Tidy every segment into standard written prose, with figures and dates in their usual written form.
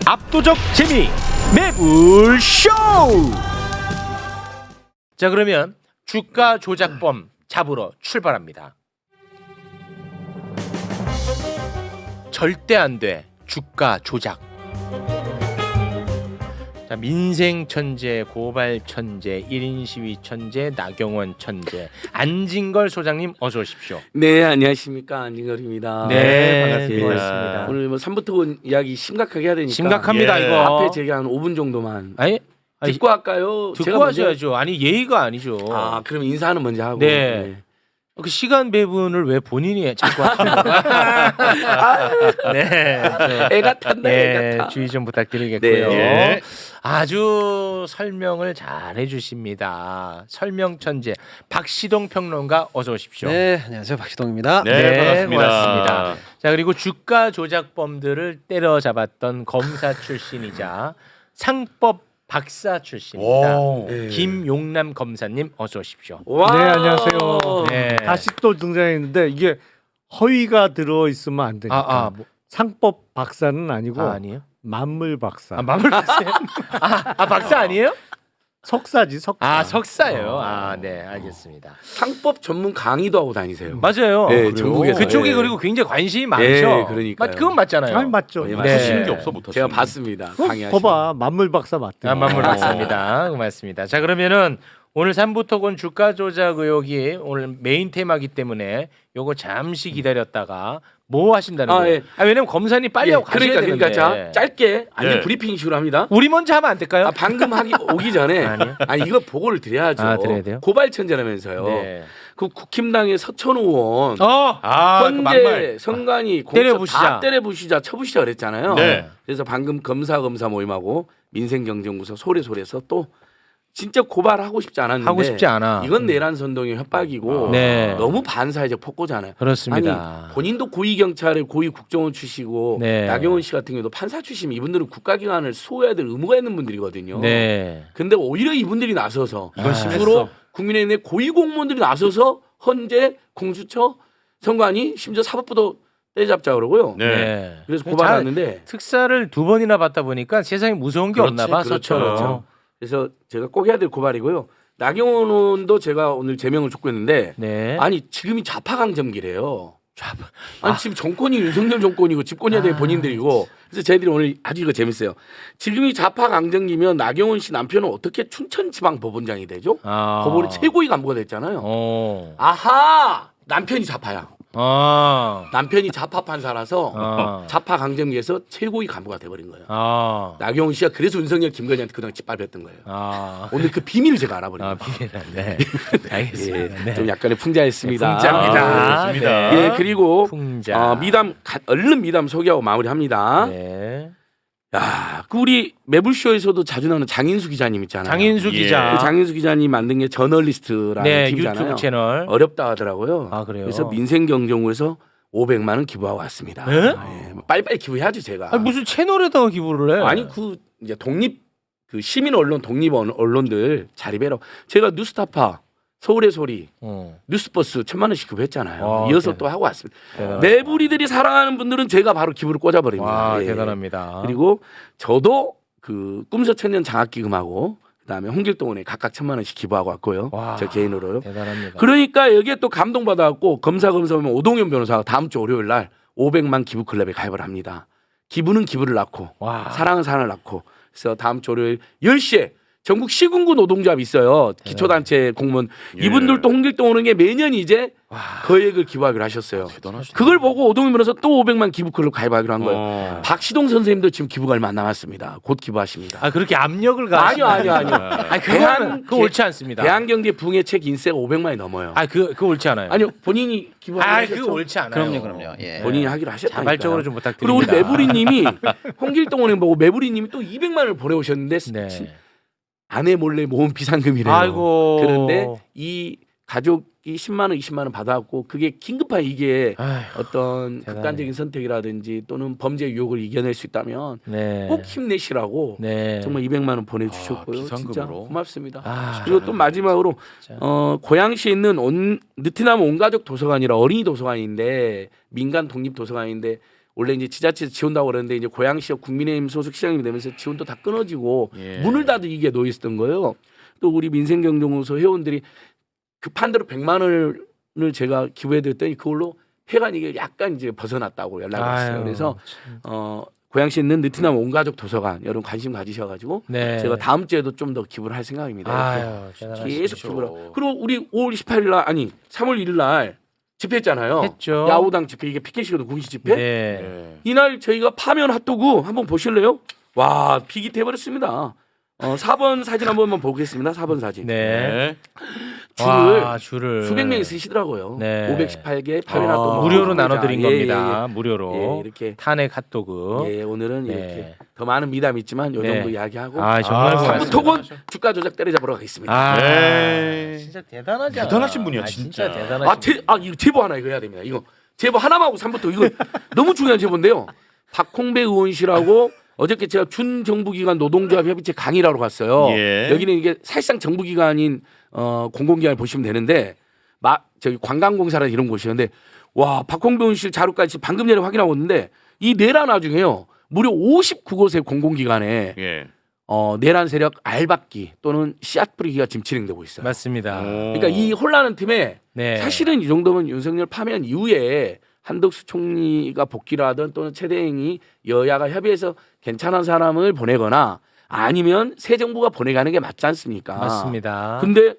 압도적 재미 매불쇼. 자, 그러면 주가 조작범 잡으러 출발합니다. 절대 안 돼. 주가 조작. 자, 민생 천재, 고발 천재, 1인 시위 천재, 나경원 천재, 안진걸 소장님 어서 오십시오. 네, 안녕하십니까, 안진걸입니다. 네, 반갑습니다. 오늘 뭐 3부터 온 이야기 심각하게 해야 되니까 심각합니다. 예. 이거. 앞에 제가 한 5분 정도만 아니, 듣고 할까요? 듣고 제가 하셔야죠. 아니, 예의가 아니죠. 아, 그럼 인사는 먼저 하고. 네. 그 시간 배분을 왜 본인이 자꾸 하시는 거예요? 네. 애가 탔네, 네, 애가 타. 주의 좀 부탁드리겠고요. 네. 아주 설명을 잘 해주십니다. 설명 천재 박시동 평론가 어서 오십시오. 네, 안녕하세요. 박시동입니다. 네, 반갑습니다. 고맙습니다. 자, 그리고 주가 조작범들을 때려잡았던 검사 출신이자 상법 박사 출신입니다. 네. 김용남 검사님 어서 오십시오. 와. 네, 안녕하세요. 네. 다시 또 등장했는데 이게 허위가 들어 있으면 안 되니까. 뭐, 상법 박사는 아니고 아니에요? 만물 박사. 만물 박사요? 박사 아니에요? 석사지, 석사. 석사예요. 네, 알겠습니다. 상법 전문 강의도 하고 다니세요. 맞아요. 네, 전국에서. 그쪽에 예. 그리고 굉장히 관심이 많죠. 네, 그러니까요. 그건 맞잖아요. 아니, 맞죠. 예, 네. 하시는 게 없어 못 제가 하시는 봤습니다. 어, 강의하시는. 봐봐, 만물 박사 맞대. 만물 박사입니다. 고맙습니다. 자, 그러면은 오늘 3부 토건 주가 조작 의혹이 오늘 메인 테마이기 때문에 요거 잠시 기다렸다가 뭐 하신다는 거예요? 예. 왜냐면 검사님 빨리 하고 가셔야 그러니까 되는데. 자, 짧게 안전 네. 브리핑식으로 합니다. 우리 먼저 하면 안 될까요? 방금 오기 전에 아니요. 이거 보고를 드려야죠. 드려야 돼요? 고발 천재라면서요. 네. 그 국힘당의 서천호 의원 그 현재 막말. 선관위 때려부시자. 다 때려부시자 쳐부시자 그랬잖아요. 네. 그래서 방금 검사 모임하고 민생경제연구소 소래소래에서 또 진짜 고발하고 싶지 않았는데 하고 싶지 않아. 이건 내란 선동의 협박이고 네. 너무 반사회적 폭거잖아요. 그렇습니다. 아니 본인도 고위 경찰에 고위 국정원 출시고 네. 나경원 씨 같은 경우도 판사 출신 이분들은 국가기관을 수호해야 될 의무가 있는 분들이거든요. 네. 근데 오히려 이분들이 나서서 이건 주로 국민의힘의 고위 공무원들이 나서서 헌재 공수처 선관위 심지어 사법부도 때잡자 그러고요. 네. 그래서 고발했는데 특사를 2번이나 받다 보니까 세상에 무서운 게 없나 봐. 서처럼. 그래서 제가 꼭 해야 될 고발이고요. 나경원 의원도 제가 오늘 제명을 줬고 있는데 네. 아니 지금이 좌파강점기래요. 아니 지금 정권이 윤석열 정권이고 집권여야 될 본인들이고 그래서 저희들이 오늘 아주 이거 재밌어요. 지금이 좌파강점기면 나경원 씨 남편은 어떻게 춘천지방법원장이 되죠? 법원의 최고위 간부가 됐잖아요. 아하 남편이 좌파야. 남편이 좌파 판사라서 좌파 강점기에서 최고위 간부가 돼버린 거예요. 나경원 씨가 그래서 윤석열 김건희한테 그동안 짓밟았던 거예요. 오늘 그 비밀을 제가 알아버린 거예요. 네. 알겠습니다. 네. 좀 약간의 풍자였습니다. 풍자입니다. 그렇습니다. 네. 예, 그리고 풍자. 미담 얼른 미담 소개하고 마무리합니다. 네. 야, 그 우리 매불쇼에서도 자주 나오는 장인수 기자님 있잖아요. 장인수 예. 기자. 그 장인수 기자님 만든 게 저널리스트라는 네, 팀이잖아요. 유튜브 채널. 어렵다 하더라고요. 그래요? 그래서 민생경제연구에서 500만 원 기부하고 왔습니다. 네? 예, 빨리빨리 기부해야지 제가. 무슨 채널에다가 기부를 해? 아니 그 이제 독립 그 시민 언론 독립 언론들 자립해라. 제가 뉴스타파 서울의 소리 뉴스버스 1,000만 원씩 기부했잖아요. 이어서 또 하고 왔습니다. 대단하다. 매부리들이 사랑하는 분들은 제가 바로 기부를 꽂아버립니다. 와, 예. 대단합니다. 그리고 저도 그 꿈서 청년 장학기금하고 그다음에 홍길동원에 각각 1,000만 원씩 기부하고 왔고요. 와, 저 개인으로요. 대단합니다. 그러니까 여기에 또 감동받아갖고 검사 보면 오동현 변호사가 다음 주 월요일 날 500만 기부 클럽에 가입을 합니다. 기부는 기부를 낳고 와. 사랑은 사랑을 낳고 그래서 다음 주 월요일 10시에 전국 시군구 노동조합 있어요. 기초단체 공무원. 예. 이분들도 홍길동 오는 게 매년 이제 거액을 기부하기로 하셨어요. 대단하시다. 그걸 보고 오동현 변호사 또 500만 기부 클럽 가입하기로 한 거예요. 어. 박시동 선생님도 지금 기부가 얼마 안 남았습니다. 곧 기부하십니다. 그렇게 압력을 가하시나요? 아니요. 그거 옳지 않습니다. 대한경제 붕의 책 인세가 500만이 넘어요. 그거 옳지 않아요. 아니요, 본인이 기부하기로 그거 하셨죠? 옳지 않아요. 그럼요. 예. 본인이 하기로 하셨다니까요. 자발적으로 좀 그리고 우리 부탁드립니다. 매부리님이 홍길동원에 보고 매부리님이 또 200만을 보내오셨는데 네. 아내 몰래 모은 비상금이래요. 아이고. 그런데 이 가족이 10만 원, 20만 원 받아갖고 그게 긴급한 이게 아휴, 어떤 대단해. 극단적인 선택이라든지 또는 범죄 유혹을 이겨낼 수 있다면 네. 꼭 힘내시라고 네. 정말 200만 원 보내주셨고요. 진짜 비상금으로. 고맙습니다. 그리고 또 마지막으로 진짜. 고양시에 있는 느티나무 온가족 도서관이라 어린이 도서관인데 민간 독립 도서관인데 원래 이제 지자체에서 지원다고 그러는데 이제 고양시역 국민의힘 소속 시장님이 되면서 지원도 다 끊어지고 예. 문을 닫기에 놓여 있었던 거예요. 또 우리 민생경제연구소 회원들이 급한 대로 100만 원을 제가 기부해드렸더니 그걸로 폐간이게 약간 이제 벗어났다고 연락이 왔어요. 아유, 그래서 참. 고양시에 있는 느티남 온가족 도서관 여러분 관심 가지셔가지고 네. 제가 다음 주에도 좀 더 기부를 할 생각입니다. 이렇게 아유, 대단하시죠. 계속 기부를. 그리고 우리 5월 28일 날 아니 3월 1일 날 집회했잖아요. 했죠. 야후당 집회 이게 피켓이거든 공식 집회. 네. 예. 이날 저희가 파면 핫도그 한번 보실래요? 와 비기태 버렸습니다. 4번 사진 한번만 보겠습니다. 4번 사진. 네. 줄을 와, 줄을 수백 명이 쓰시더라고요. 네. 518개 파면 아, 핫도그 무료로 먹자. 나눠드린 예, 겁니다. 예, 예. 무료로 예, 이렇게 탄핵 핫도그. 예, 오늘은 네. 이렇게 더 많은 미담이 있지만 요 네. 정도 이야기하고 아 정말 아, 고맙습니다. 토건 주가 조작 때려잡으러 가겠습니다. 아 네. 진짜 대단하잖아. 대단하신 분이야, 진짜 진짜. 대단하신. 이거 제보 하나 이거 해야 됩니다. 이거 제보 하나만 하고 3부터 이거 너무 중요한 제보인데요. 박홍배 의원실하고 어저께 제가 준정부기관 노동조합 협의체 강의라고 갔어요. 예. 여기는 이게 사실상 정부기관인 공공기관을 보시면 되는데 저기 관광공사라 이런 곳이었는데 와 박홍배 의원실 자료까지 방금 전에 확인하고 있는데 이 내란 와중에요 무려 59곳의 공공기관에 예. 내란 세력 알박기 또는 씨앗 뿌리기가 지금 진행되고 있어요. 맞습니다. 그러니까 이 혼란한 틈에 네. 사실은 이 정도면 윤석열 파면 이후에 한덕수 총리가 복귀를 하든 또는 최대행이 여야가 협의해서 괜찮은 사람을 보내거나 아니면 새 정부가 보내가는 게 맞지 않습니까? 맞습니다. 근데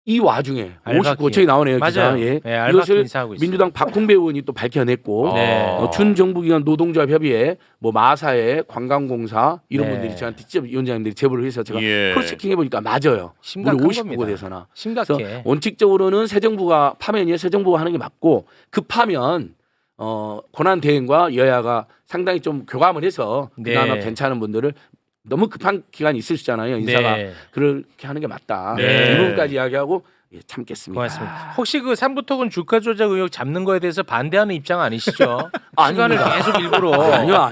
이 와중에 알박기. 59척이 나오네요. 기사. 맞아요. 예. 네, 알박기 이것을 인사하고 있어요. 민주당 박홍배 의원이 또 밝혀냈고 네. 준정부기관 노동조합 협의회 뭐 마사회 관광공사 이런 네. 분들이 저한테 직접 위원장님들이 제보를 해서 제가 예. 크로스체킹 해보니까 맞아요. 심각한 무려 겁니다. 59곳에서나. 심각해. 그래서 원칙적으로는 새 정부가 파면이에요. 새 정부가 하는 게 맞고 급하면 권한 대행과 여야가 상당히 좀 교감을 해서 네. 그나마 괜찮은 분들을 너무 급한 기간이 있을 수 있잖아요. 인사가 네. 그렇게 하는 게 맞다. 네. 이 부분까지 이야기하고 예, 참겠습니다. 고맙습니다. 혹시 그 삼부토건 주가 조작 의혹 잡는 거에 대해서 반대하는 입장 아니시죠? 시간을 아닙니다. 계속 일부러 아니요.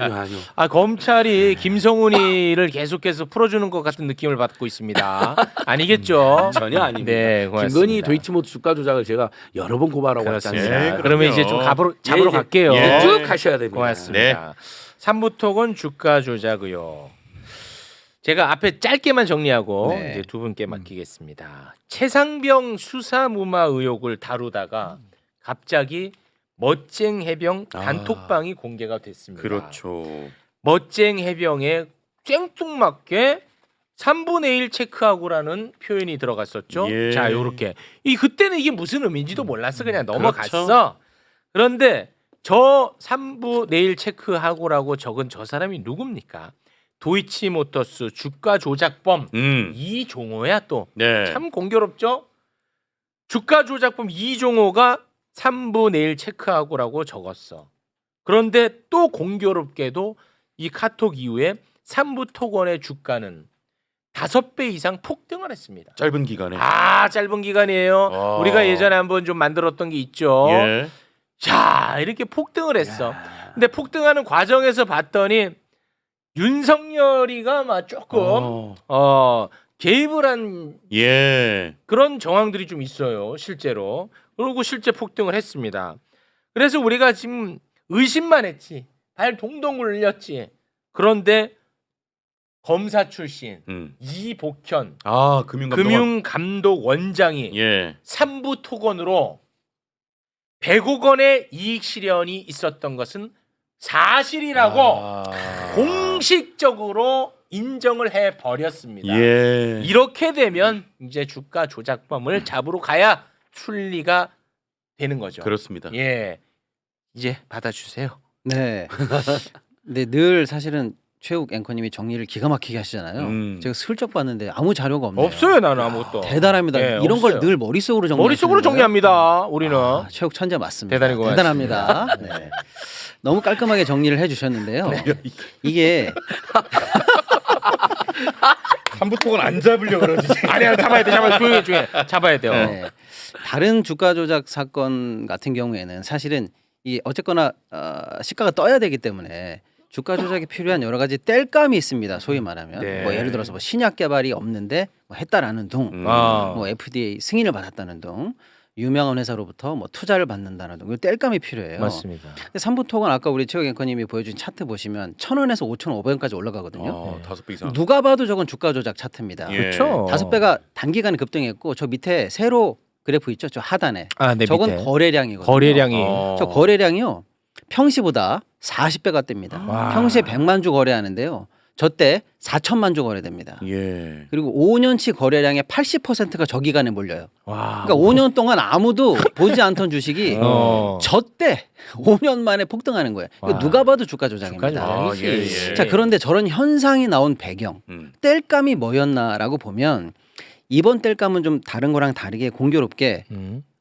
검찰이 김성훈이를 계속해서 풀어주는 것 같은 느낌을 받고 있습니다. 아니겠죠? 전혀 아닙니다. 네, 고맙습니다. 김건희 도이치모터 주가 조작을 제가 여러 번 고발하고 왔지 그렇습니다. 않습니까? 예, 그러면 이제 좀 잡으러 예, 갈게요. 예. 쭉 가셔야 됩니다. 고맙습니다. 삼부토건 주가 조작 의혹. 제가 앞에 짧게만 정리하고 네. 이제 두 분께 맡기겠습니다. 최상병 수사무마 의혹을 다루다가 갑자기 멋쟁 해병 단톡방이 공개가 됐습니다. 그렇죠. 멋쟁 해병에 생뚱맞게 3분의 1 체크하고라는 표현이 들어갔었죠. 예. 자, 요렇게. 그때는 이게 무슨 의미인지도 몰랐어. 그냥 넘어갔어. 그렇죠. 그런데 저 3분의 1 체크하고라고 적은 저 사람이 누굽니까? 도이치모터스 주가 조작범 이종호야 또. 네. 참 공교롭죠? 주가 조작범 이종호가 3분의 1 체크하고라고 적었어. 그런데 또 공교롭게도 이 카톡 이후에 삼부토건의 주가는 5배 이상 폭등을 했습니다. 짧은 기간에. 짧은 기간이에요. 와. 우리가 예전에 한번 좀 만들었던 게 있죠. 예. 자, 이렇게 폭등을 했어. 근데 폭등하는 과정에서 봤더니 윤석열이가 막 조금 개입을 한 예. 그런 정황들이 좀 있어요. 실제로. 그리고 실제 폭등을 했습니다. 그래서 우리가 지금 의심만 했지. 발 동동 굴렸지. 그런데 검사 출신 이복현 금융감독 원장이 예. 삼부 토건으로 100억 원의 이익 실현이 있었던 것은 사실이라고 공식적으로 인정을 해 버렸습니다. 예. 이렇게 되면 이제 주가 조작범을 잡으러 가야 순리가 되는 거죠. 그렇습니다. 예, 이제 받아주세요. 네. 근데 늘 사실은 최욱 앵커님이 정리를 기가 막히게 하시잖아요. 제가 슬쩍 봤는데 아무 자료가 없네요. 없어요, 나는 아무것도. 대단합니다. 예, 이런 없어요. 걸 늘 머릿속으로 정리. 머릿속으로 정리합니다. 우리는. 최욱 천재 맞습니다. 대단히 고맙습니다. 대단합니다. 네. 너무 깔끔하게 정리를 해주셨는데요. 이게 삼부통은 안 잡으려 그러지. 아니야, 잡아야 돼, 조용히 잡아야 돼요. 네. 다른 주가 조작 사건 같은 경우에는 사실은 이 어쨌거나 시가가 떠야 되기 때문에 주가 조작에 필요한 여러 가지 땔감이 있습니다. 소위 말하면 네. 뭐 예를 들어서 뭐 신약 개발이 없는데 뭐 했다라는 둥, 아. 뭐 FDA 승인을 받았다는 둥 유명한 회사로부터 뭐 투자를 받는다는 땔감이 필요해요. 맞습니다. 근데 삼부토건 아까 우리 최욱 앵커님이 보여준 차트 보시면 1,000원에서 5,500원까지 올라가거든요. 5배 이상. 누가 봐도 저건 주가 조작 차트입니다. 예. 그렇죠. 5배가 단기간에 급등했고 저 밑에 세로 그래프 있죠? 저 하단에. 아, 네, 저건 밑에. 거래량이거든요. 거래량이 저 거래량이요. 평시보다 40배가 뜹니다. 와. 평시에 100만 주 거래하는데요. 저 때 4천만 주 거래됩니다. 예. 그리고 5년치 거래량의 80%가 저 기간에 몰려요. 와. 그러니까 5년 동안 아무도 보지 않던 주식이 어. 저 때 5년 만에 폭등하는 거예요. 이거 와. 누가 봐도 주가 조작입니다. 주가 조작이지. 아, 예. 자, 그런데 저런 현상이 나온 배경, 땔감이 뭐였나라고 보면 이번 땔감은 좀 다른 거랑 다르게 공교롭게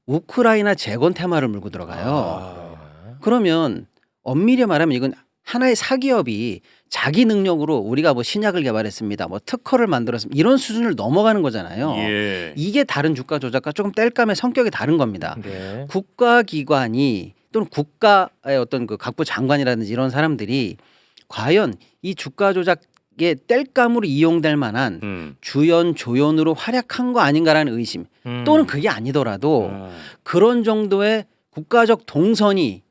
우크라이나 재건 테마를 물고 들어가요. 그러면 엄밀히 말하면 이건 하나의 사기업이 자기 능력으로 우리가 뭐 신약을 개발했습니다, 뭐 특허를 만들었습니다, 이런 수준을 넘어가는 거잖아요. 예. 이게 다른 주가 조작과 조금 땔감의 성격이 다른 겁니다. 네. 국가기관이 또는 국가의 어떤 그 각부 장관이라든지 이런 사람들이 과연 이 주가 조작의 땔감으로 이용될 만한 주연 조연으로 활약한 거 아닌가라는 의심, 또는 그게 아니더라도 그런 정도의 국가적 동선이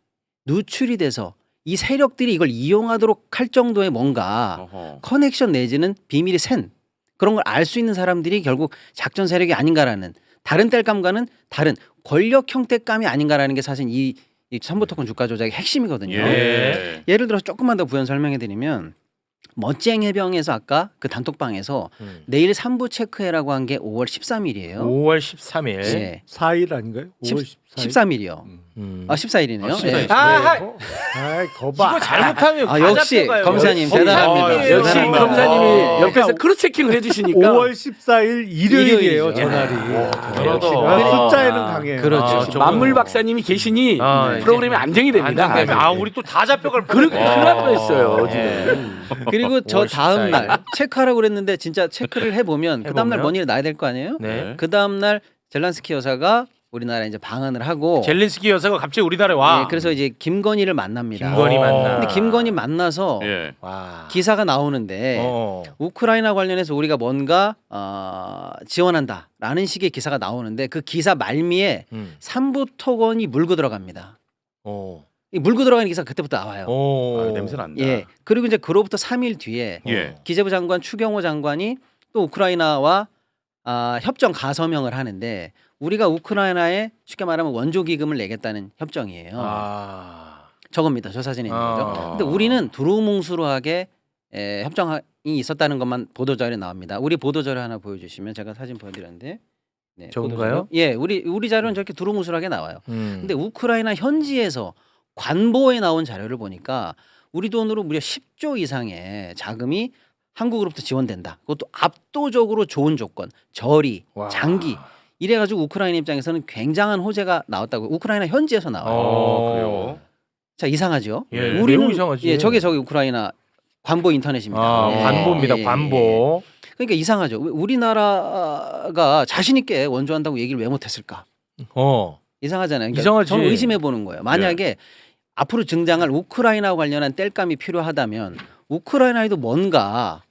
누출이 돼서 이 세력들이 이걸 이용하도록 할 정도의 뭔가 커넥션 내지는 비밀이 샌 그런 걸 알 수 있는 사람들이 결국 작전 세력이 아닌가라는, 다른 땔감과는 다른 권력 형태감이 아닌가라는 게 사실 이 삼부토건 주가 조작의 핵심이거든요. 예. 예를 들어서 조금만 더 부연 설명해 드리면 멋쟁 해병에서 아까 그 단톡방에서 내일 3부 체크해라고 한 게 5월 13일이에요. 5월 13일. 예. 4일 아닌가요? 5월 13일이요. 아 14일이네요. 아, 14일. 아, 거봐. 이거 잘못하면 아, 역시 검사님 대단합니다. 역시 대단합니다. 검사님이 옆에서 크로스 체킹을 해주시니까 5월 14일 일요일이에요, 일요일이죠. 전날이. 그래도 아, 숫자에는 강해요. 그렇죠. 만물 박사님이 계시니 아, 프로그램이 안정이 됩니다. 안정되면 아 우리 또 다 잡혀갈 그렇게 뻔했네. 큰일 날 뻔했어요 네. 지금. 그리고 저 5월 다음 14일. 날 체크하라고 그랬는데 진짜 체크를 해보면 그 다음 날 해보면? 뭔 일이 나야 될 거 아니에요? 네. 그 다음 날 젤란스키 여사가 우리나라에 이제 방한을 하고 젤렌스키 여사가 갑자기 우리나라에 와. 예, 그래서 이제 김건희를 만납니다. 김건희 만나. 근데 김건희 만나서 예. 와. 기사가 나오는데 어. 우크라이나 관련해서 우리가 뭔가 지원한다라는 식의 기사가 나오는데 그 기사 말미에 삼부토건이 물고 들어갑니다. 어. 이 물고 들어가는 기사 가 그때부터 나와요. 어. 아, 냄새 난다. 예. 그리고 이제 그로부터 3일 뒤에 예. 기재부 장관 추경호 장관이 또 우크라이나와 협정 가서명을 하는데 우리가 우크라이나에 쉽게 말하면 원조 기금을 내겠다는 협정이에요. 아. 저겁니다. 저 사진에 있는 아. 거죠. 근데 우리는 두루뭉술하게 협정이 있었다는 것만 보도자료에 나옵니다. 우리 보도자료 하나 보여주시면 제가 사진 보여드렸는데. 네, 저건가요? 보도자료. 예, 우리 자료는 저렇게 두루뭉술하게 나와요. 근데 근데 우크라이나 현지에서 관보에 나온 자료를 보니까 우리 돈으로 무려 10조 이상의 자금이 한국으로부터 지원된다. 그것도 압도적으로 좋은 조건, 저리, 와. 장기. 이래가지고 우크라이나 입장에서는 굉장한 호재가 나왔다고. 우크라이나 현지에서 나와요. 그래요. 자, 이상하죠? 예, 매우 이상하지. 예, 저게 우크라이나 관보 인터넷입니다. 아, 예, 관보입니다. 예, 관보. 그러니까 이상하죠. 왜 우리나라가 자신 있게 원조한다고 얘기를 왜 못했을까? 어. 이상하잖아요. 그러니까 이상하지. 저는 의심해 보는 거예요. 만약에 앞으로 증장할 우크라이나와 관련한 땔감이 필요하다면 우크라이나에도 뭔가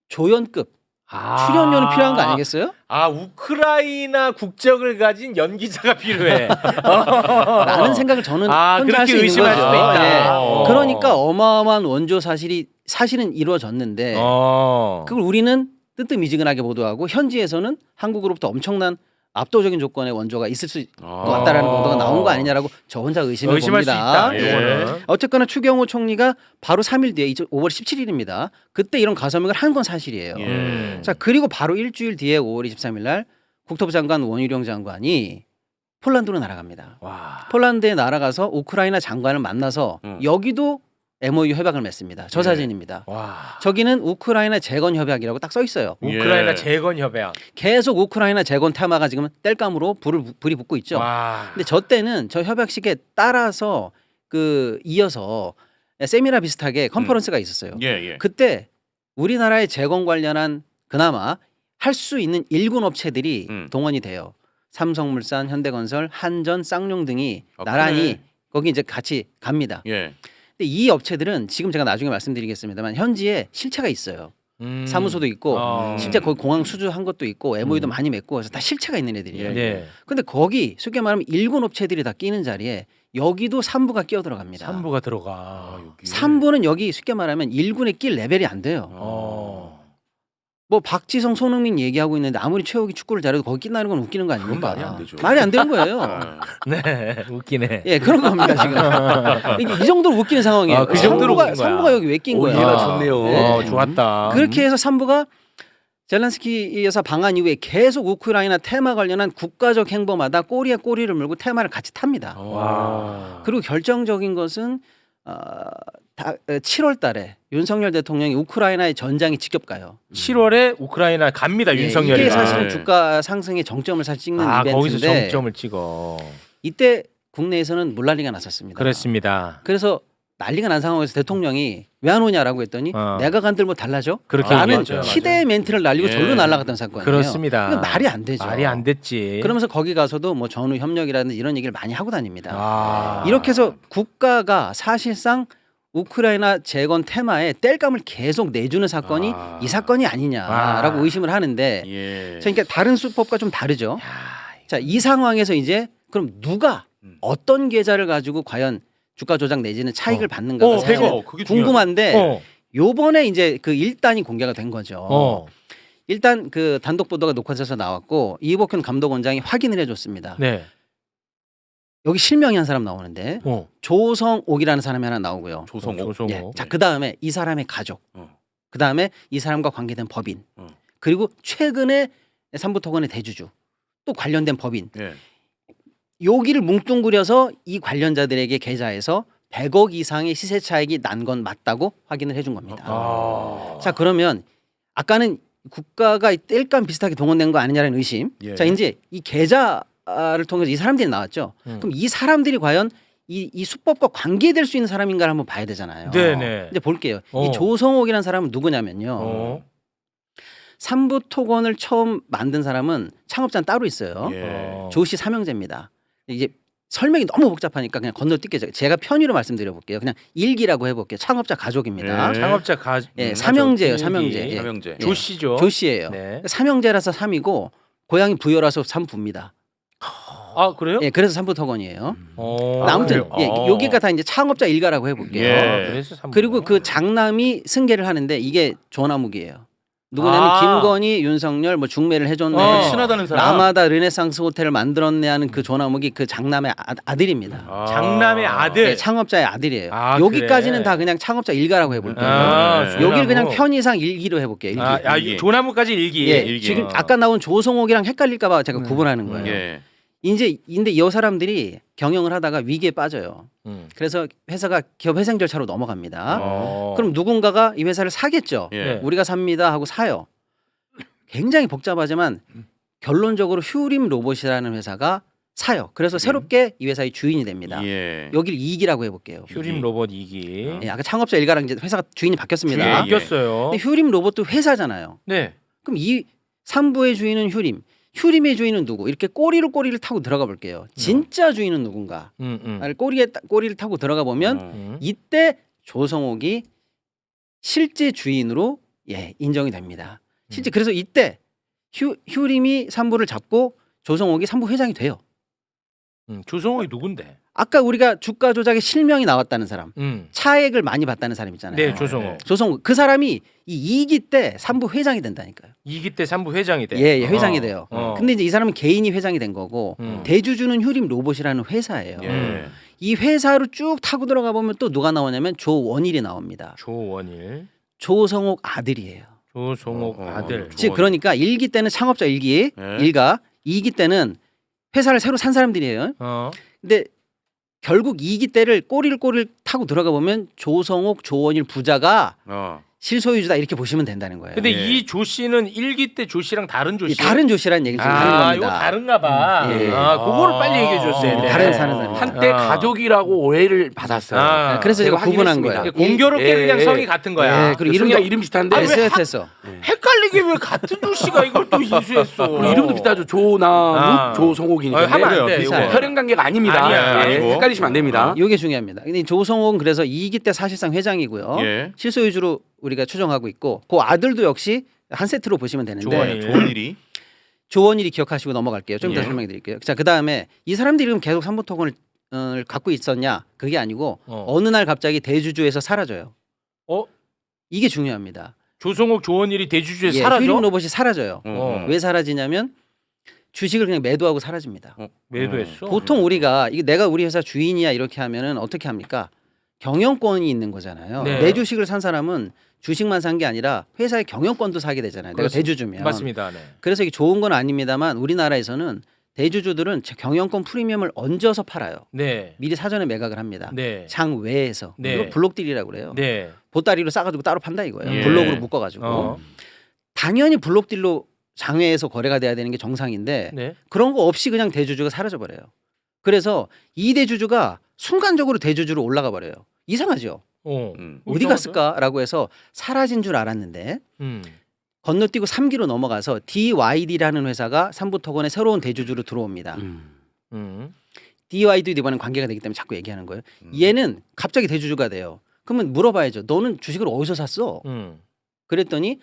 조연급 출연료는 필요한 거 아니겠어요? 아, 우크라이나 국적을 가진 연기자가 필요해. 라는 생각을 저는 아, 혼자 할 그렇게 수 있는 의심할 거죠. 수도 있다. 예. 어. 그러니까 어마어마한 원조 사실은 이루어졌는데 그걸 우리는 뜨뜻미지근하게 보도하고 현지에서는 한국으로부터 엄청난 압도적인 조건의 원조가 있을 수 같다라는 보도가 나온 거 아니냐라고 저 혼자 의심해 의심할 봅니다. 수 있다. 예. 이거는. 어쨌거나 추경호 총리가 바로 3일 뒤에 5월 17일입니다. 그때 이런 가서명을 한 건 사실이에요. 자, 그리고 바로 일주일 뒤에 5월 23일 날 국토부 장관 원희룡 장관이 폴란드로 날아갑니다. 와. 폴란드에 날아가서 우크라이나 장관을 만나서 여기도 MOU 협약을 맺습니다. 저 사진입니다. 와. 저기는 우크라이나 재건 협약이라고 딱 써 있어요. 우크라이나 예. 재건 협약. 계속 우크라이나 재건 테마가 지금 땔감으로 불이 붙고 있죠. 와. 근데 저 때는 저 협약식에 따라서 이어서 세미나 비슷하게 컨퍼런스가 있었어요. 예, 예. 그때 우리나라의 재건 관련한 그나마 할 수 있는 일군 업체들이 동원이 돼요. 삼성물산, 현대건설, 한전, 쌍용 등이 나란히 그래. 거기 이제 같이 갑니다. 예. 근데 이 업체들은 지금 제가 나중에 말씀드리겠습니다만 현지에 실체가 있어요. 사무소도 있고 실제 거기 공항 수주한 것도 있고 MOU도 음. 많이 맺고 그래서 다 실체가 있는 애들이에요. 네. 근데 거기 쉽게 말하면 일군 업체들이 다 끼는 자리에 여기도 3부가 끼어 들어갑니다. 3부가 들어가. 3부는 여기 쉽게 말하면 1군에 낄 레벨이 안 돼요. 뭐 박지성, 손흥민 얘기하고 있는데 아무리 최욱이 축구를 잘해도 거기 낀다는 건 웃기는 거 아닙니까? 말이 안 되죠. 말이 안 되는 거예요. 네, 웃기네. 예, 그런 겁니다 지금. 이 정도로 웃기는 상황이에요. 아, 그 정도로 웃긴 거야. 3부가 여기 왜 낀 오, 거야? 이해가 좋네요. 네. 좋았다. 그렇게 해서 3부가 젤란스키 여사 방한 이후에 계속 우크라이나 테마 관련한 국가적 행보마다 꼬리에 꼬리를 물고 테마를 같이 탑니다. 와. 그리고 결정적인 것은 7월 달에 윤석열 대통령이 우크라이나의 전장에 직접 가요. 7월에 우크라이나 갑니다. 예, 윤석열이. 이게 사실은 네. 주가 상승의 정점을 사실 찍는 거기서 이벤트인데 정점을 찍어. 이때 국내에서는 물난리가 났었습니다. 그렇습니다. 그래서 난리가 난 상황에서 대통령이 왜 안 오냐라고 했더니 내가 간들 뭐 달라져? 그렇게 라는 얘기했죠. 희대의 멘트를 날리고 예. 절로 날아갔던 사건이에요. 그렇습니다. 이건 말이 안 되죠. 말이 안 됐지. 그러면서 거기 가서도 뭐 전후 협력이라든지 이런 얘기를 많이 하고 다닙니다. 아. 이렇게 해서 국가가 사실상 우크라이나 재건 테마에 땔감을 계속 내주는 사건이 아. 이 사건이 아니냐라고 아. 의심을 하는데 예. 자, 그러니까 다른 수법과 좀 다르죠. 자, 이 상황에서 이제 그럼 누가 어떤 계좌를 가지고 과연 주가 조작 내지는 차익을 받는가가 사실 그게 궁금한데 어. 요번에 이제 그 일단이 공개가 된 거죠. 어. 일단 그 단독 보도가 녹화돼서 나왔고 이복현 감독원장이 확인을 해줬습니다. 네. 여기 실명이 한 사람 나오는데 어. 조성옥이라는 사람이 하나 나오고요. 조성호. 조성호. 예. 자, 그 다음에 이 사람의 가족, 그 다음에 이 사람과 관계된 법인, 그리고 최근에 삼부토건의 대주주, 또 관련된 법인. 예. 여기를 뭉뚱그려서 이 관련자들에게 계좌에서 100억 이상의 시세 차익이 난 건 맞다고 확인을 해준 겁니다. 아. 자, 그러면 아까는 국가가 땔감 비슷하게 동원된 거 아니냐는 의심. 예. 자, 이제 이 계좌를 통해서 이 사람들이 나왔죠. 그럼 이 사람들이 과연 이 수법과 관계될 수 있는 사람인가를 한번 봐야 되잖아요. 네네. 이제 볼게요. 어. 이 조성옥이라는 사람은 누구냐면요. 어. 삼부토건을 처음 만든 사람은 창업자는 따로 있어요. 예. 어. 조씨 삼형제입니다. 이제 설명이 너무 복잡하니까 그냥 건너뛸게요. 제가 편의로 말씀드려 볼게요. 그냥 일기라고 해볼게요. 창업자 가족입니다. 예. 창업자 삼형제예요. 가족. 삼형제. 일기. 예. 삼형제. 조 씨죠. 조씨예요. 네. 삼형제라서 삼이고 고향이 부여라서 삼부입니다. 아 그래요? 예, 그래서 삼부토건이에요. 어. 아무튼 그래요? 예, 여기가 다 이제 창업자 일가라고 해볼게요. 예. 그래서 삼부. 그리고 그 장남이 승계를 하는데 이게 조나묵이에요. 누구냐면 아. 김건희, 윤석열 뭐 중매를 해줬네. 친하다는 사람. 라마다 르네상스 호텔을 만들었네 하는 그 조나묵이 그 장남의 아들입니다. 장남의 아들. 네, 창업자의 아들이에요. 아, 여기까지는 그래. 다 그냥 창업자 일가라고 해볼게요. 아, 네. 조나무. 여기를 그냥 편의상 일기로 해볼게요. 일기. 아, 일기. 조나무까지 일기. 예, 일기. 지금 아까 나온 조성옥이랑 헷갈릴까봐 제가 구분하는 거예요. 예. 이제 근데 이 사람들이 경영을 하다가 위기에 빠져요. 그래서 회사가 기업 회생 절차로 넘어갑니다. 어. 그럼 누군가가 이 회사를 사겠죠. 예. 네. 우리가 삽니다 하고 사요. 굉장히 복잡하지만 결론적으로 휴림 로봇이라는 회사가 사요. 그래서 새롭게 이 회사의 주인이 됩니다. 예. 여기를 이익이라고 해볼게요. 휴림 로봇 2기. 예, 아까 창업자 일가랑 이제 회사가 주인이 바뀌었습니다. 주인이 바뀌었어요. 근데 휴림 로봇도 회사잖아요. 네. 그럼 이 3부의 주인은 휴림, 휴림의 주인은 누구? 이렇게 꼬리를 타고 들어가 볼게요. 진짜 주인은 누군가? 꼬리를 타고 들어가 보면 이때 조성옥이 실제 주인으로 인정이 됩니다. 실제 그래서 이때 휴림이 3부를 잡고 조성옥이 3부 회장이 돼요. 조성옥이 누군데? 아까 우리가 주가 조작에 실명이 나왔다는 사람, 음. 차액을 많이 받다는 사람 있잖아요. 네, 조성옥. 조성옥 그 사람이 이 2기 때 3부 회장이 된다니까요. 2기 때 3부 회장이 돼. 예, 회장이 돼요. 어. 근데 이제 이 사람은 개인이 회장이 된 거고 대주주는 휴림 로봇이라는 회사예요. 예. 이 회사로 쭉 타고 들어가 보면 또 누가 나오냐면 조원일이 나옵니다. 조원일. 조성옥 아들이에요. 조성옥 아들. 즉 그러니까 1기 때는 창업자 일기 네. 일가, 2기 때는 회사를 새로 산 사람들이에요. 어. 근데 결국 2기 때를 꼬리를 타고 들어가 보면 조성옥, 조원일 부자가 실소유주다 이렇게 보시면 된다는 거예요. 근데 예. 이 조 씨는 1기 때 조 씨랑 다른 조 씨. 다른 조씨라는 얘기를 지금 하는 아, 겁니다. 이거 다른가 봐. 예. 아, 그거를 빨리 얘기해 줬어야 돼. 다른 사는 사람. 한때 아. 가족이라고 오해를 받았어요. 아, 그래서 제가 구분한 확인했습니다. 거예요. 공교롭게 예, 그냥 예. 성이 같은 거야. 예, 그리고 이름이 이름도 이름 비슷한데 아, 왜 SF했어. 헷갈리게 왜 같은 조 씨가 이걸 또 이수했어? 그리고 이름도 비슷하죠. 조나묵, 아. 조성옥이니까. 하면 안 돼. 비슷해요. 이거. 혈연 관계가 아닙니다. 아니야, 예, 아니고. 헷갈리시면 안 됩니다. 이게 중요합니다. 근데 조성옥은 그래서 2기 때 사실상 회장이고요. 예. 실소유주로 우리가 추정하고 있고 그 아들도 역시 한 세트로 보시면 되는데 조원일. 좋은 일이. 조원일이 기억하시고 넘어갈게요. 좀 이따 예. 설명드릴게요. 자, 그다음에 이 사람들이 그럼 계속 삼부토건을 갖고 있었냐? 그게 아니고 어느 날 갑자기 대주주에서 사라져요. 어? 이게 중요합니다. 조성옥 조원일이 대주주에 예, 사라져? 휴림 로봇이 사라져요. 어. 왜 사라지냐면 주식을 그냥 매도하고 사라집니다. 매도했어. 보통 우리가 이게 내가 우리 회사 주인이야 이렇게 하면은 어떻게 합니까? 경영권이 있는 거잖아요. 네. 내 주식을 산 사람은 주식만 산 게 아니라 회사의 경영권도 사게 되잖아요. 내가 그렇습니다. 대주주면. 맞습니다. 네. 그래서 이게 좋은 건 아닙니다만 우리나라에서는 대주주들은 경영권 프리미엄을 얹어서 팔아요. 네. 미리 사전에 매각을 합니다. 네. 장 외에서. 네. 이걸 블록딜이라고 그래요. 네. 보따리로 싸가지고 따로 판다 이거예요. 예. 블록으로 묶어가지고. 어. 당연히 블록딜로 장외에서 거래가 돼야 되는 게 정상인데 네. 그런 거 없이 그냥 대주주가 사라져 버려요. 그래서 이 대주주가 순간적으로 대주주로 올라가 버려요. 이상하죠. 어. 어디 갔을까라고 해서 사라진 줄 알았는데 건너뛰고 3기로 넘어가서 DYD라는 회사가 삼부토건의 새로운 대주주로 들어옵니다. DYD도 이번엔 관계가 되기 때문에 자꾸 얘기하는 거예요. 얘는 갑자기 대주주가 돼요. 그러면 물어봐야죠. 너는 주식을 어디서 샀어? 그랬더니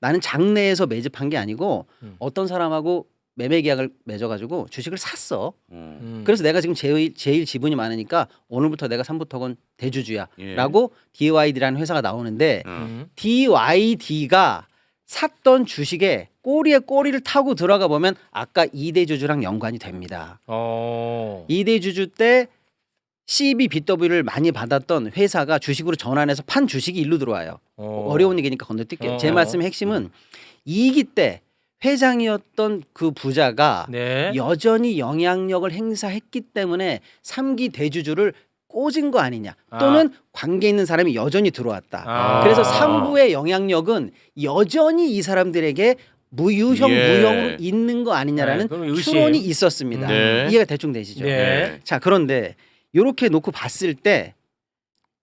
나는 장내에서 매집한 게 아니고 어떤 사람하고 매매 계약을 맺어가지고 주식을 샀어. 그래서 내가 지금 제일 지분이 많으니까 오늘부터 내가 삼부토건 대주주야라고 DYD라는 회사가 나오는데 DYD가 샀던 주식에 꼬리에 꼬리를 타고 들어가 보면 아까 2대 주주랑 연관이 됩니다. 2대 주주 때 CBBW를 많이 받았던 회사가 주식으로 전환해서 판 주식이 일로 들어와요. 어려운 얘기니까 건너뛸게요. 제 말씀의 핵심은 2기 때 회장이었던 그 부자가 네. 여전히 영향력을 행사했기 때문에 3기 대주주를 꽂은 거 아니냐 또는 관계 있는 사람이 여전히 들어왔다. 그래서 3부의 영향력은 여전히 이 사람들에게 무유형 예. 무형으로 있는 거 아니냐라는 네, 그럼 의심. 추론이 있었습니다. 네. 이해가 대충 되시죠? 네. 자, 그런데 이렇게 놓고 봤을 때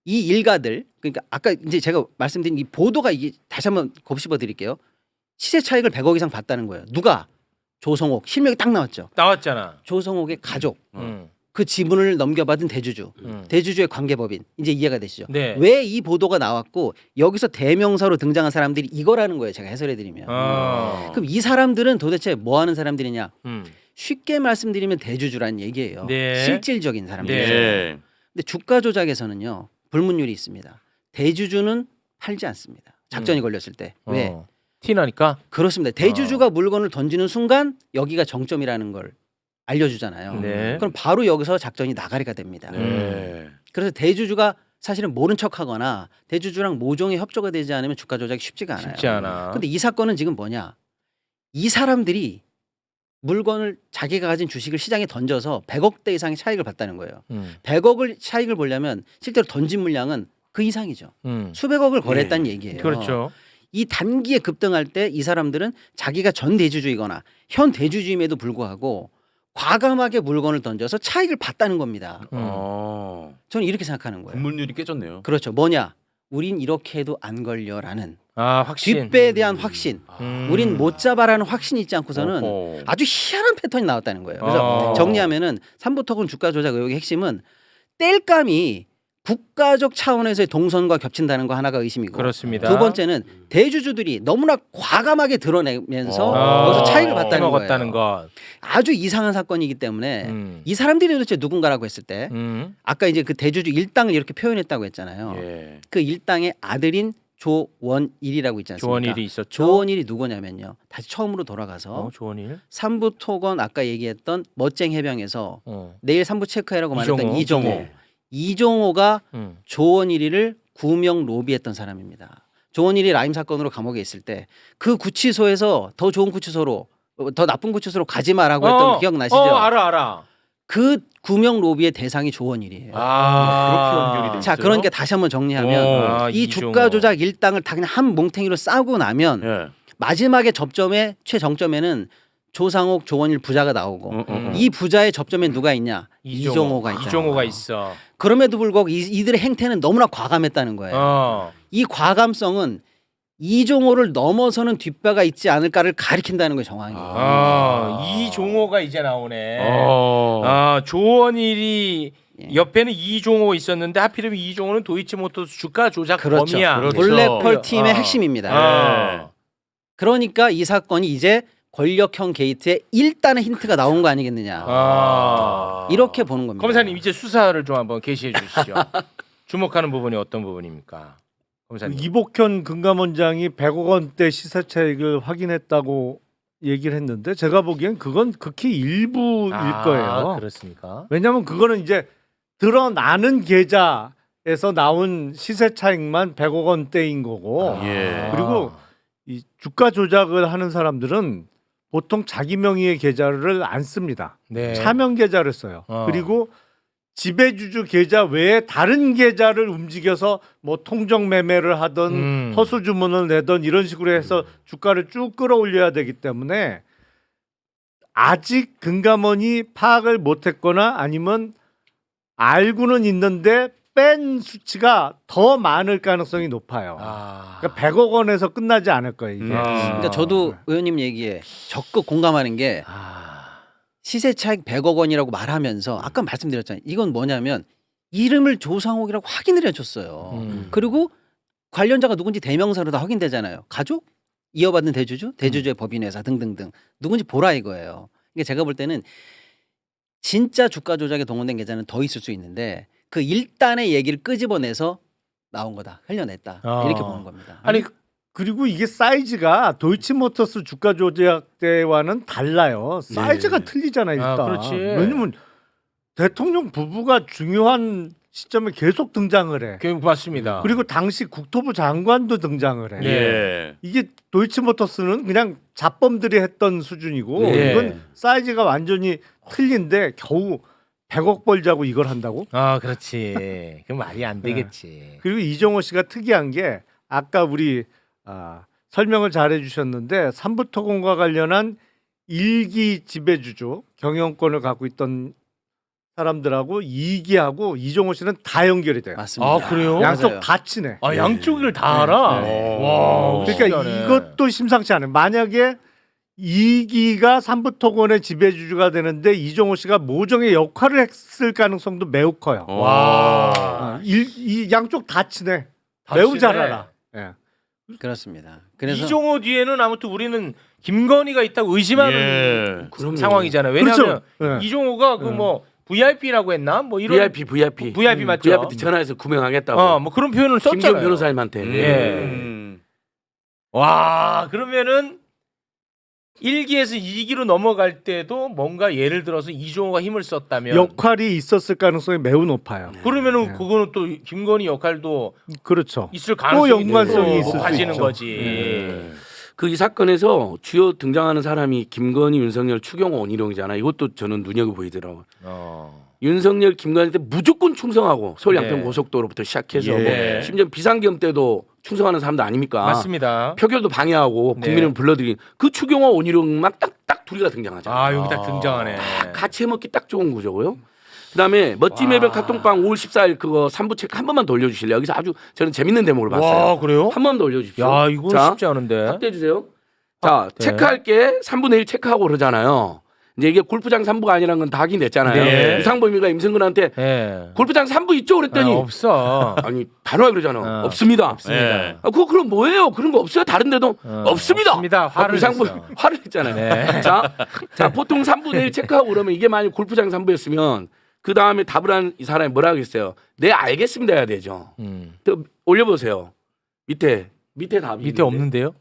이 일가들 그러니까 아까 이제 제가 말씀드린 이 보도가 이게 다시 한번 곱씹어 드릴게요. 시세 차익을 100억 이상 봤다는 거예요. 누가? 조성옥. 실명이 딱 나왔죠. 나왔잖아. 조성옥의 가족. 음. 그 지분을 넘겨받은 대주주. 음. 대주주의 관계법인. 이제 이해가 되시죠? 네. 왜 이 보도가 나왔고 여기서 대명사로 등장한 사람들이 이거라는 거예요. 제가 해설해 드리면. 그럼 이 사람들은 도대체 뭐 하는 사람들이냐? 쉽게 말씀드리면 대주주란 얘기예요. 네. 실질적인 사람들. 네. 근데 주가 조작에서는요. 불문율이 있습니다. 대주주는 팔지 않습니다. 작전이 걸렸을 때. 왜? 티나니까. 그렇습니다. 대주주가 물건을 던지는 순간 여기가 정점이라는 걸 알려주잖아요. 네. 그럼 바로 여기서 작전이 나가리가 됩니다. 네. 그래서 대주주가 사실은 모른 척하거나 대주주랑 모종의 협조가 되지 않으면 주가 조작이 쉽지가 않아요. 쉽지 않아. 근데 이 사건은 지금 뭐냐? 이 사람들이 물건을 자기가 가진 주식을 시장에 던져서 100억대 이상의 차익을 봤다는 거예요. 100억을 차익을 보려면 실제로 던진 물량은 그 이상이죠. 수백억을 거래했다는 얘기예요. 그렇죠. 이 단기에 급등할 때 이 사람들은 자기가 전 대주주이거나 현 대주주임에도 불구하고 과감하게 물건을 던져서 차익을 봤다는 겁니다. 저는 이렇게 생각하는 거예요. 분물률이 깨졌네요. 그렇죠. 뭐냐? 우린 이렇게 해도 안 걸려라는 확신. 뒷배에 대한 확신. 우린 못 잡아라는 확신이 있지 않고서는 어허. 아주 희한한 패턴이 나왔다는 거예요. 그래서 정리하면은 삼부토건 주가 조작 의혹의 핵심은 땔감이 국가적 차원에서의 동선과 겹친다는 거 하나가 의심이고 그렇습니다. 두 번째는 대주주들이 너무나 과감하게 드러내면서 거기서 차익을 봤다는 먹었다는 거예요. 것. 아주 이상한 사건이기 때문에 이 사람들이 도대체 누군가라고 했을 때 아까 이제 그 대주주 일당을 이렇게 표현했다고 했잖아요. 예. 그 일당의 아들인 조원일이라고 있지 않습니까? 조원일이 있었죠. 조원일이 누구냐면요. 다시 처음으로 돌아가서 조원일. 삼부토건 아까 얘기했던 멋쟁 해병에서 어. 내일 삼부 체크해라고 말했던 이종호. 이종호. 이종호가 조원일이를 구명 로비했던 사람입니다. 조원일이 라임 사건으로 감옥에 있을 때 그 구치소에서 더 좋은 구치소로 더 나쁜 구치소로 가지 마라고 했던 거 기억나시죠? 알아. 그 구명 로비의 대상이 조원일이에요. 그렇게 연결이 돼 자, 있어요? 그러니까 다시 한번 정리하면 이 이종호. 주가 조작 일당을 다 그냥 한 뭉탱이로 싸고 나면 예. 마지막에 접점에 최정점에는 조상옥, 조원일 부자가 나오고 이 부자의 접점에 누가 있냐? 이종호가 있다. 이종호가 있어. 그럼에도 불구하고 이들의 행태는 너무나 과감했다는 거예요. 이 과감성은 이종호를 넘어서는 뒷배가 있지 않을까를 가리킨다는 거예요, 정황이. 이종호가 이제 나오네. 조원일이 예. 옆에는 이종호 있었는데 하필이면 이종호는 도이치모터스 주가 조작 그렇죠. 범이야. 그렇죠. 블랙펄 팀의 아. 핵심입니다. 아. 그러니까 이 사건이 이제 권력형 게이트의 일단의 힌트가 나온 거 아니겠느냐. 아. 이렇게 보는 겁니다. 검사님 이제 수사를 좀 한번 개시해 주시죠. 주목하는 부분이 어떤 부분입니까? 검사님. 이복현 금감원장이 100억 원대 시세 차익을 확인했다고 얘기를 했는데 제가 보기엔 그건 극히 일부일 거예요. 그렇습니까? 왜냐하면 그거는 이제 드러나는 계좌에서 나온 시세 차익만 100억 원대인 거고 예. 그리고 이 주가 조작을 하는 사람들은 보통 자기 명의의 계좌를 안 씁니다. 네. 차명 계좌를 써요. 어. 그리고 지배주주 계좌 외에 다른 계좌를 움직여서 뭐 통정 매매를 하던 허수 주문을 내던 이런 식으로 해서 주가를 쭉 끌어올려야 되기 때문에 아직 금감원이 파악을 못했거나 아니면 알고는 있는데 뺀 수치가 더 많을 가능성이 높아요. 아. 그러니까 100억 원에서 끝나지 않을 거예요. 이게. 그러니까 저도 의원님 얘기에 적극 공감하는 게 아. 시세 차익 100억 원이라고 말하면서 아까 말씀드렸잖아요. 이건 뭐냐면 이름을 조상옥이라고 확인을 해줬어요. 그리고 관련자가 누군지 대명사로 다 확인되잖아요. 가족, 이어받는 대주주, 대주주의 법인회사 등등등 누군지 보라 이거예요. 그러니까 제가 볼 때는 진짜 주가 조작에 동원된 계좌는 더 있을 수 있는데 그 일단의 얘기를 끄집어내서 나온 거다, 흘려냈다 이렇게 보는 겁니다. 아니 그리고 이게 사이즈가 도이치모터스 주가 조작 때와는 달라요. 사이즈가 틀리잖아요. 아, 일단. 그렇지. 왜냐면 대통령 부부가 중요한 시점에 계속 등장을 해. 맞습니다. 그리고 당시 국토부 장관도 등장을 해. 예. 이게 도이치모터스는 그냥 잡범들이 했던 수준이고 네. 이건 사이즈가 완전히 틀린데 겨우 100억 벌자고 이걸 한다고? 아, 그렇지. 그 말이 안 되겠지. 그리고 이종호 씨가 특이한 게 아까 우리 설명을 잘 해주셨는데 삼부토건과 관련한 일기 지배주주 경영권을 갖고 있던 사람들하고 이기하고 이종호 씨는 다 연결이 돼요. 맞습니다. 아, 그래요? 양쪽 맞아요. 다 친해. 아, 양쪽을 다 알아. 네. 와, 그러니까 신기하네. 이것도 심상치 않아요. 만약에 이기가 삼부토건의 지배주주가 되는데 이종호 씨가 모종의 역할을 했을 가능성도 매우 커요. 와. 이 양쪽 다 친해. 다 매우 친해. 잘 알아. 예. 그렇습니다. 그래서 이종호 뒤에는 아무튼 우리는 김건희가 있다고 의심하는 예. 그럼요. 상황이잖아요. 왜냐하면 그렇죠. 예. 이종호가 그 뭐 VIP라고 했나? 뭐 이런 VIP 맞죠? VIP 전화해서 구명하겠다고. 뭐 그런 표현을 썼잖아요. 김기현 변호사님한테. 예. 와, 그러면은 1기에서 2기로 넘어갈 때도 뭔가 예를 들어서 이종호가 힘을 썼다면 역할이 있었을 가능성이 매우 높아요. 그러면은 네. 그거는 또 김건희 역할도 그렇죠. 있을 가능성이 연관성이 있을 수 높아지는 있죠. 거지. 예. 그 이 사건에서 주요 등장하는 사람이 김건희, 윤석열, 추경호, 원희룡이잖아. 이것도 저는 눈여겨 보이더라고. 윤석열, 김건희 때 무조건 충성하고 서울 네. 양평 고속도로부터 시작해서 예. 뭐 심지어 비상계엄 때도 충성하는 사람들 아닙니까? 맞습니다. 표결도 방해하고 네. 국민을 불러들인 그 추경호, 원희룡만 딱 둘이가 등장하잖아. 아, 여기 딱 등장하네. 같이 해먹기 딱 좋은 구조고요. 그다음에 멋진 해변 카톡방 5월 14일 그거 3부 체크 한 번만 더 올려주실래요? 여기서 아주 저는 재밌는 대목을 봤어요. 와, 그래요? 한 번만 더 올려주십시오. 야, 이건 자, 쉽지 않은데. 확대해 주세요. 자, 네. 체크할게 3분의 1 체크하고 그러잖아요. 이제 이게 골프장 3부가 아니라는 건 다 확인됐잖아요. 네. 이상범이가 임승근한테 예. 골프장 3부 있죠? 그랬더니 없어. 아니 단호하게 그러잖아. 어. 없습니다. 예. 그거 그럼 뭐예요? 그런 거 없어요? 다른 데도 없습니다. 없습니다. 화를 이상범 냈어. 화를 했잖아요. 네. 자, 보통 3분의 1 체크하고 그러면 이게 만약 골프장 3부였으면 그 다음에 답을 한 이 사람이 뭐라 하겠어요? 네 알겠습니다 해야 되죠. 또 올려보세요. 밑에 답이 밑에 있는데. 없는데요?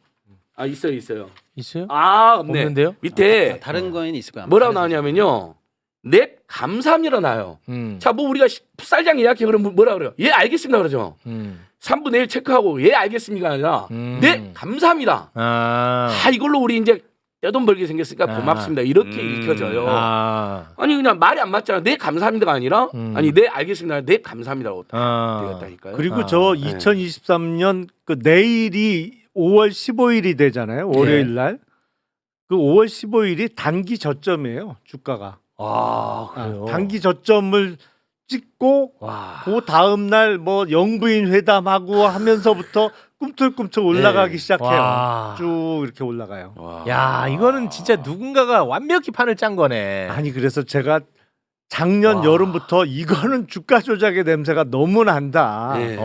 아 있어요. 있어요? 아 없네. 없는데요? 밑에 다른 거에는 있을 거야. 뭐라고 나오냐면요. 넷 감사합니다 나요. 자, 뭐 우리가 풋살장 예약해 그러면 뭐라 그래요? 예 알겠습니다 그러죠. 3분의 1 체크하고 예 알겠습니까 아니라 네 감사합니다. 아, 이걸로 우리 이제 떼돈 벌게 생겼으니까 아. 고맙습니다. 이렇게 읽혀져요. 아, 아니 그냥 말이 안 맞잖아. 네 감사합니다가 아니라 아니 네 알겠습니다. 네 감사합니다라고 되었다니까요. 그리고 저 네. 2023년 그 내일이 5월 15일이 되잖아요. 월요일 날. 그 5월 15일이 단기 저점이에요. 주가가. 아, 그래요. 단기 저점을 찍고 와. 그 다음 날 뭐 영부인 회담하고 하면서부터 꿈틀꿈틀 올라가기 시작해요. 와. 쭉 이렇게 올라가요. 와. 야, 이거는 진짜 누군가가 완벽히 판을 짠 거네. 아니 그래서 제가 작년 여름부터 이거는 주가 조작의 냄새가 너무 난다. 네.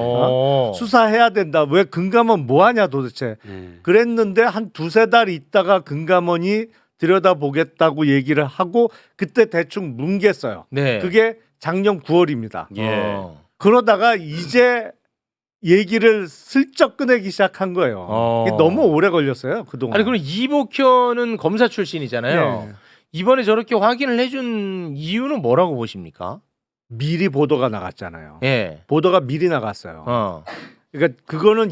수사해야 된다. 왜 금감원 뭐 하냐 도대체. 네. 그랬는데 한 두세 달 있다가 금감원이 들여다보겠다고 얘기를 하고 그때 대충 뭉갰어요. 네. 그게 작년 9월입니다. 예. 그러다가 이제 얘기를 슬쩍 꺼내기 시작한 거예요. 이게 너무 오래 걸렸어요. 그동안. 아니 그럼 이복현은 검사 출신이잖아요. 네. 이번에 저렇게 확인을 해준 이유는 뭐라고 보십니까? 미리 보도가 나갔잖아요. 예. 보도가 미리 나갔어요. 그러니까 그거는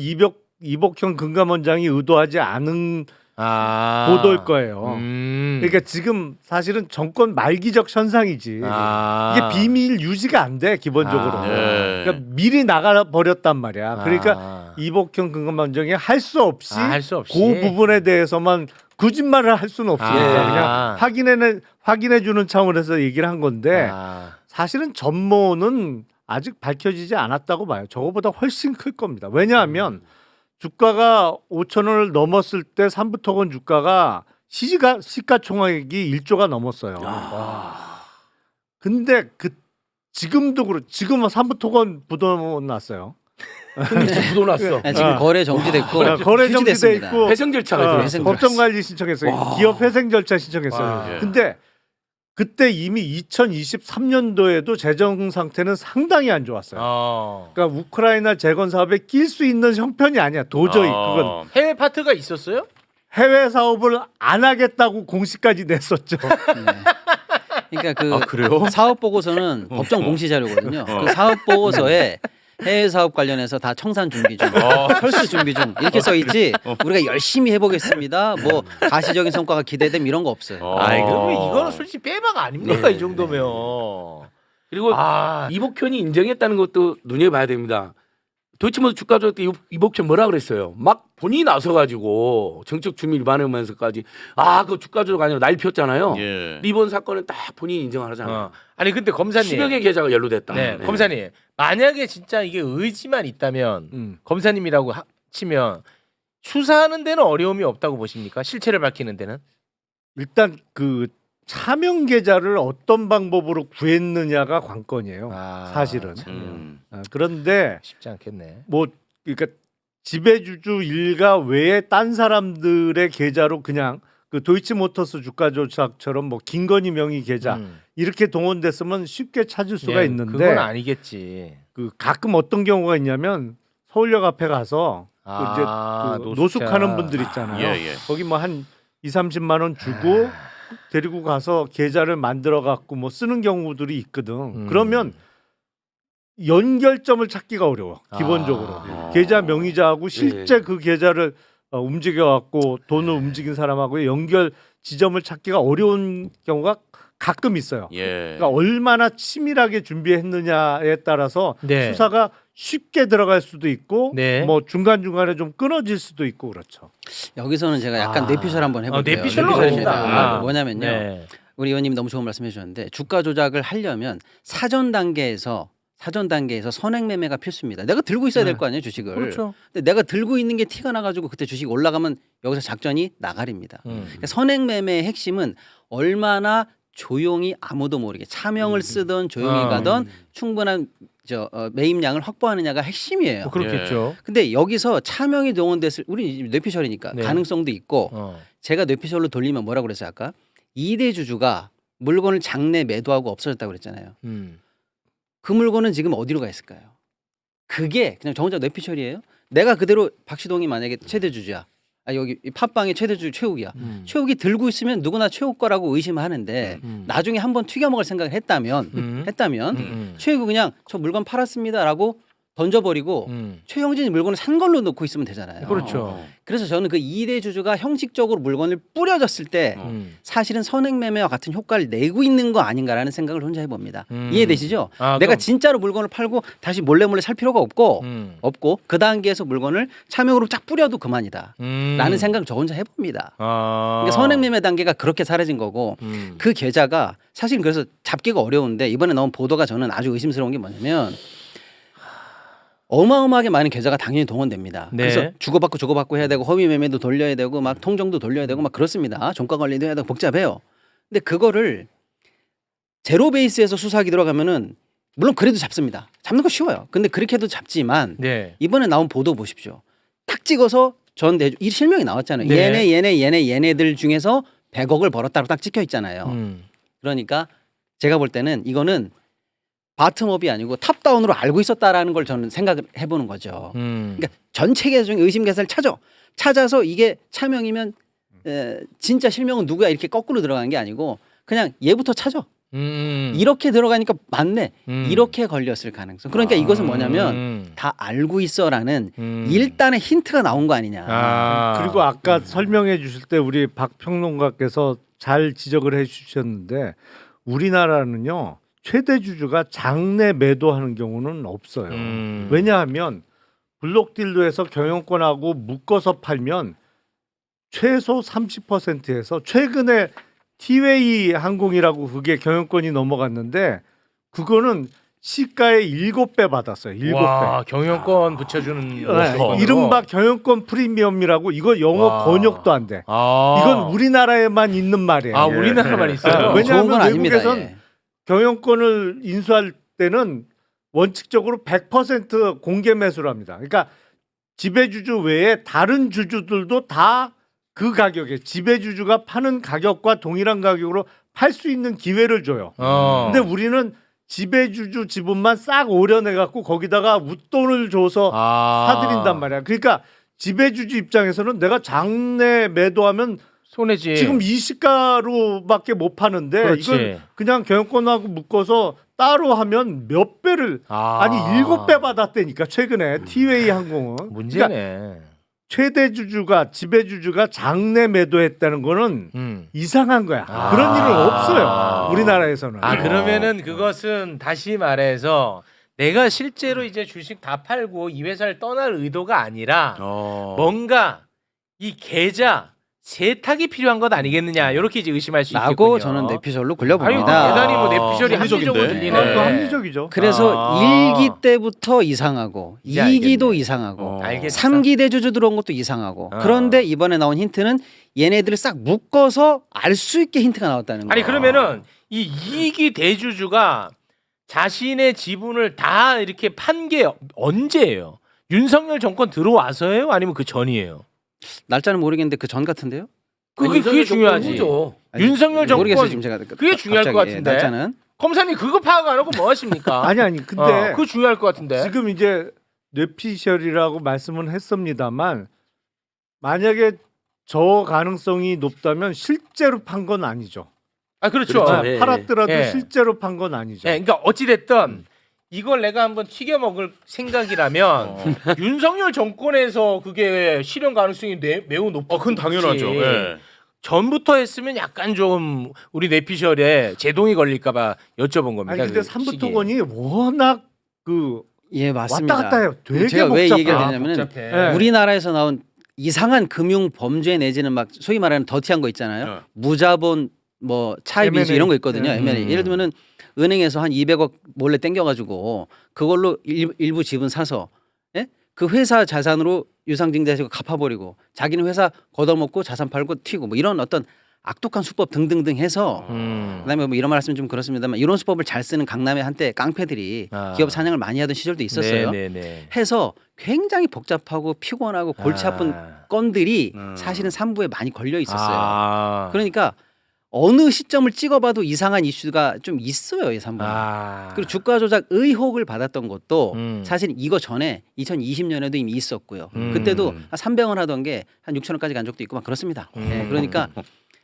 이복현 금감원장이 의도하지 않은 보도일 거예요. 그러니까 지금 사실은 정권 말기적 현상이지. 이게 비밀 유지가 안 돼 기본적으로. 네. 그러니까 미리 나가 버렸단 말이야. 그러니까 이복현 금감원장이 할 수 없이 할 수 없이 그 부분에 대해서만 거짓말을 할 수는 없으니까 그냥 확인해 주는 차원에서 얘기를 한 건데 사실은 전모는 아직 밝혀지지 않았다고 봐요. 저거보다 훨씬 클 겁니다. 왜냐하면 주가가 5,000원을 넘었을 때 삼부토건 주가가 시가총액이 1조가 넘었어요. 근데 지금도 지금은 삼부토건 부도 났어요. 부도 났어. 네, 지금 거래 정지됐고 거래 정지돼 휴지됐습니다. 있고 회생 절차가 들어왔어. 회생 법정 관리 신청했어요. 와. 기업 회생 절차 신청했어요. 와. 예. 근데 그때 이미 2023년도에도 재정 상태는 상당히 안 좋았어요. 그러니까 우크라이나 재건 사업에 낄 수 있는 형편이 아니야. 도저히 그건 해외 파트가 있었어요? 해외 사업을 안 하겠다고 공시까지 냈었죠. 그러니까 그 그래요? 사업 보고서는 법정 공시 자료거든요. 그 사업 보고서에 해외 사업 관련해서 다 청산 준비 중, 철수 준비 중 이렇게 써 있지. 우리가 열심히 해보겠습니다. 뭐 가시적인 성과가 기대됨 이런 거 없어요. 아이 그러면 이거는 솔직히 빼박 아닙니까 네. 이 정도면. 그리고 이복현이 인정했다는 것도 눈여봐야 됩니다. 도이치모터 주가 조작 때 이복현 뭐라 그랬어요? 막 본인이 나서가지고 정책 주민 위반하면서까지 그 주가 조작 아니라 날 폈잖아요. 예. 이번 사건은 딱 본인이 인정하잖아요. 아니 근데 검사님. 10여 개 계좌가 연루됐다. 네, 검사님. 만약에 진짜 이게 의지만 있다면 검사님이라고 치면 수사하는 데는 어려움이 없다고 보십니까? 실체를 밝히는 데는? 일단 그 차명 계좌를 어떤 방법으로 구했느냐가 관건이에요. 사실은. 그런데 쉽지 않겠네. 뭐 그러니까 지배주주 일가 외에 딴 사람들의 계좌로 그냥 그 도이치모터스 주가 조작처럼 뭐 김건희 명의 계좌 이렇게 동원됐으면 쉽게 찾을 수가 있는데 그건 아니겠지. 그 가끔 어떤 경우가 있냐면 서울역 앞에 가서 이제 그 노숙하는 분들 있잖아요. 예. 거기 뭐 한 2-30만 원 주고 데리고 가서 계좌를 만들어 갖고 뭐 쓰는 경우들이 있거든. 그러면 연결점을 찾기가 어려워. 기본적으로 계좌 명의자하고 실제 그 계좌를 움직여 갖고 돈을 움직인 사람하고의 연결 지점을 찾기가 어려운 경우가 가끔 있어요. 예. 그러니까 얼마나 치밀하게 준비했느냐에 따라서 네. 수사가 쉽게 들어갈 수도 있고 네. 뭐 중간중간에 좀 끊어질 수도 있고 그렇죠. 여기서는 제가 약간 뇌피셜 한번 해볼게요. 뇌피셜로 뇌피셜입니다. 갑시다. 뭐냐면요. 네. 우리 의원님이 너무 좋은 말씀해 주셨는데 주가 조작을 하려면 사전 단계에서 선행 매매가 필수입니다. 내가 들고 있어야 될 거 아니에요, 주식을. 그렇죠. 근데 내가 들고 있는 게 티가 나가지고 그때 주식 올라가면 여기서 작전이 나가립니다. 그러니까 선행 매매의 핵심은 얼마나 조용히 아무도 모르게 차명을 쓰던 조용히 가던 충분한 매입량을 확보하느냐가 핵심이에요. 그렇겠죠. 근데 여기서 차명이 동원됐을 우리 뇌피셜이니까 네. 가능성도 있고 제가 뇌피셜로 돌리면 뭐라고 그랬어요 아까 2대 주주가 물건을 장내 매도하고 없어졌다고 그랬잖아요. 그 물건은 지금 어디로 가 있을까요? 그게 그냥 저 혼자 뇌피셜이에요. 내가 그대로 박시동이 만약에 최대 주주야. 여기 팟빵의 최대 주주 최욱이야. 최욱이 들고 있으면 누구나 최욱 거라고 의심하는데 나중에 한번 튀겨먹을 생각을 했다면 최욱이 그냥 저 물건 팔았습니다라고 던져버리고 최형진이 물건을 산 걸로 놓고 있으면 되잖아요. 그렇죠. 그래서 저는 그 2대 주주가 형식적으로 물건을 뿌려줬을 때 사실은 선행매매와 같은 효과를 내고 있는 거 아닌가라는 생각을 혼자 해봅니다. 이해되시죠? 내가 그럼- 진짜로 물건을 팔고 다시 몰래 살 필요가 없고 그 단계에서 물건을 차명으로 쫙 뿌려도 그만이다. 라는 생각 저 혼자 해봅니다. 그러니까 선행매매 단계가 그렇게 사라진 거고 그 계좌가 사실 그래서 잡기가 어려운데 이번에 나온 보도가 저는 아주 의심스러운 게 뭐냐면 어마어마하게 많은 계좌가 당연히 동원됩니다. 네. 그래서 주고받고 해야 되고 허위 매매도 돌려야 되고 막 통정도 돌려야 되고 막 그렇습니다. 종가 관리도 해야 되고 복잡해요. 근데 그거를 제로 베이스에서 수사하기 들어가면은 물론 그래도 잡습니다. 잡는 거 쉬워요. 근데 그렇게 해도 잡지만 네. 이번에 나온 보도 보십시오. 딱 찍어서 이 실명이 나왔잖아요. 네. 얘네들 중에서 100억을 벌었다고 딱 찍혀 있잖아요. 그러니까 제가 볼 때는 이거는 바텀업이 아니고 탑다운으로 알고 있었다라는 걸 저는 생각을 해보는 거죠. 그러니까 전 체계 중에 의심 개사를 찾아서 이게 차명이면 진짜 실명은 누구야 이렇게 거꾸로 들어가는 게 아니고 그냥 얘부터 찾아. 이렇게 들어가니까 맞네. 이렇게 걸렸을 가능성. 그러니까 이것은 뭐냐면 다 알고 있어라는 일단의 힌트가 나온 거 아니냐. 그리고 아까 설명해 주실 때 우리 박 평론가께서 잘 지적을 해 주셨는데 우리나라는요. 최대 주주가 장내 매도하는 경우는 없어요. 왜냐하면 블록딜로에서 경영권하고 묶어서 팔면 최소 30%에서 최근에 티웨이 항공이라고 그게 경영권이 넘어갔는데 그거는 시가의 7배 받았어요. 7배. 와, 경영권 붙여주는 네, 이른바 경영권 프리미엄이라고 이거 영어 와. 번역도 안 돼. 아. 이건 우리나라에만 있는 말이에요. 아, 우리나라만 있어요. 네, 좋은 왜냐하면 건 아닙니다. 외국에선 예. 경영권을 인수할 때는 원칙적으로 100% 공개 매수를 합니다. 그러니까 지배주주 외에 다른 주주들도 다 그 가격에 지배주주가 파는 가격과 동일한 가격으로 팔 수 있는 기회를 줘요. 근데 우리는 지배주주 지분만 싹 오려내 갖고 거기다가 웃돈을 줘서 사들인단 말이야. 그러니까 지배주주 입장에서는 내가 장내 매도하면 손해지. 지금 이 시가로밖에 못 파는데 그렇지. 이건 그냥 경영권하고 묶어서 따로 하면 몇 배를 아니 7배 받았다니까 최근에 티웨이 항공은. 문제네. 그러니까 최대 주주가 지배주주가 장내 매도했다는 거는 이상한 거야. 그런 일은 없어요. 우리나라에서는. 그러면은 그것은 다시 말해서 내가 실제로 이제 주식 다 팔고 이 회사를 떠날 의도가 아니라 뭔가 이 계좌 세탁이 필요한 것 아니겠느냐 이렇게 이제 의심할 수 있겠군요. 라고 저는 뇌피셜로 아니 굴려봅니다. 대단히 뭐 뇌피셜이 합리적인데? 합리적으로 들리네. 그 합리적이죠. 그래서 아. 1기 때부터 이상하고 이제 2기도 알겠네. 이상하고 알겠어. 3기 대주주 들어온 것도 이상하고 그런데 이번에 나온 힌트는 얘네들을 싹 묶어서 알 수 있게 힌트가 나왔다는 거예요. 아니 그러면은 이 이익이 대주주가 자신의 지분을 다 이렇게 판 게 언제예요? 윤석열 정권 들어와서예요? 아니면 그 전이에요? 날짜는 모르겠는데 그 전 같은데요? 그게 중요하지. 아니, 윤석열 정권 모르겠어요 지금 제가 그게 중요할 것 갑자기, 같은데. 날짜는 검사님 그거 파악 안 하고 뭐 하십니까? 아니 근데 그거 중요할 것 같은데. 지금 이제 뇌피셜이라고 말씀은 했습니다만 만약에 저 가능성이 높다면 실제로 판 건 아니죠. 그렇죠. 그렇죠. 네, 예. 팔았더라도 예. 실제로 판 건 아니죠. 예, 그러니까 어찌 됐든 이걸 내가 한번 튀겨 먹을 생각이라면 윤석열 정권에서 그게 실현 가능성이 매우 높고 그건 당연하죠. 예. 전부터 했으면 약간 좀 우리 뇌피셜에 제동이 걸릴까봐 여쭤본 겁니다. 아니 근데 그 삼부토건이 워낙 그 예 맞습니다. 왔다 갔다 해요. 되게 제가 왜 복잡해. 얘기를 드냐면은 복잡해. 네. 우리나라에서 나온 이상한 금융 범죄 내지는 막 소위 말하는 더티한 거 있잖아요. 무자본 뭐 차입 인수 M&A. 이런 거 있거든요. 네. M&A. 예를 들면은 은행에서 한 200억 몰래 땡겨가지고 그걸로 일부 지분 사서 예? 그 회사 자산으로 유상증자해서 갚아버리고 자기는 회사 걷어먹고 자산 팔고 튀고 뭐 이런 어떤 악독한 수법 등등등 해서 그다음에 뭐 이런 말씀 좀 그렇습니다만 이런 수법을 잘 쓰는 강남의 한때 깡패들이 기업 사냥을 많이 하던 시절도 있었어요. 네네네. 해서 굉장히 복잡하고 피곤하고 골치 아픈 건들이 사실은 3부에 많이 걸려 있었어요. 그러니까 어느 시점을 찍어봐도 이상한 이슈가 좀 있어요, 이 3부는. 그리고 주가 조작 의혹을 받았던 것도 사실 이거 전에 2020년에도 이미 있었고요. 그때도 한 300원 하던 게 한 6,000원까지 간 적도 있고 막 그렇습니다. 네, 그러니까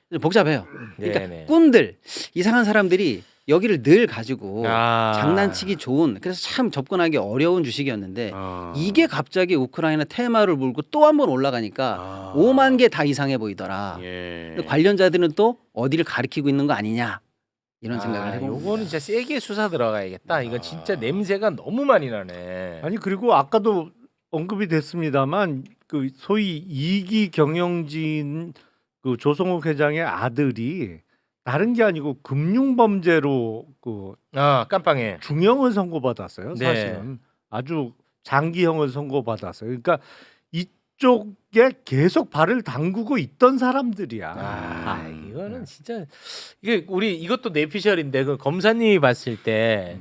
좀 복잡해요. 그러니까 네네. 꾼들, 이상한 사람들이 여기를 늘 가지고 장난치기 좋은 그래서 참 접근하기 어려운 주식이었는데 이게 갑자기 우크라이나 테마를 물고 또 한 번 올라가니까 5만 개 다 이상해 보이더라. 근데 관련자들은 또 어디를 가리키고 있는 거 아니냐 이런 생각을 해봅니다. 요거는 진짜 세게 수사 들어가야겠다. 이거 진짜 냄새가 너무 많이 나네. 아니 그리고 아까도 언급이 됐습니다만 그 소위 이기 경영진 그 조성욱 회장의 아들이 다른 게 아니고 금융범죄로 그 깜빵에 중형을 선고받았어요. 네. 사실은 아주 장기형을 선고받았어요. 그러니까 그쪽에 계속 발을 담그고 있던 사람들이야. 이거는 진짜 이게 우리 이것도 내피셜인데 그 검사님이 봤을 때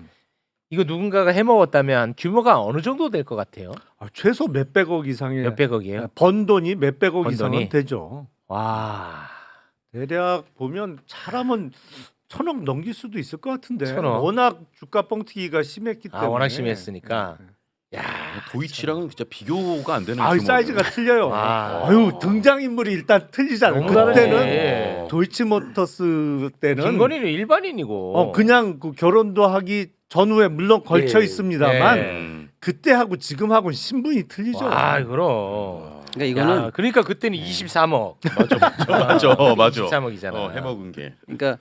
이거 누군가가 해먹었다면 규모가 어느 정도 될 것 같아요? 최소 몇백억 이상의 몇백억이에요? 번 돈이 몇백억 번 이상은 돈이? 되죠. 와. 대략 보면 사람은 1,000억 넘길 수도 있을 것 같은데 1,000억. 워낙 주가 뻥튀기가 심했기 때문에. 워낙 심했으니까. 야, 도이치랑은 진짜 비교가 안 되는 아유 규모네요. 사이즈가 틀려요. 와. 아유 등장인물이 일단 틀리잖아요. 너무 그때는 다르네. 도이치모터스 때는 김건희는 일반인이고. 그냥 그 결혼도 하기 전후에 물론 걸쳐 예. 있습니다만 예. 그때하고 지금하고는 신분이 틀리죠. 와, 그럼. 그러니까 이거는 야, 그러니까 그때는 23억. 맞아. 23억이잖아. 해먹은 게. 그러니까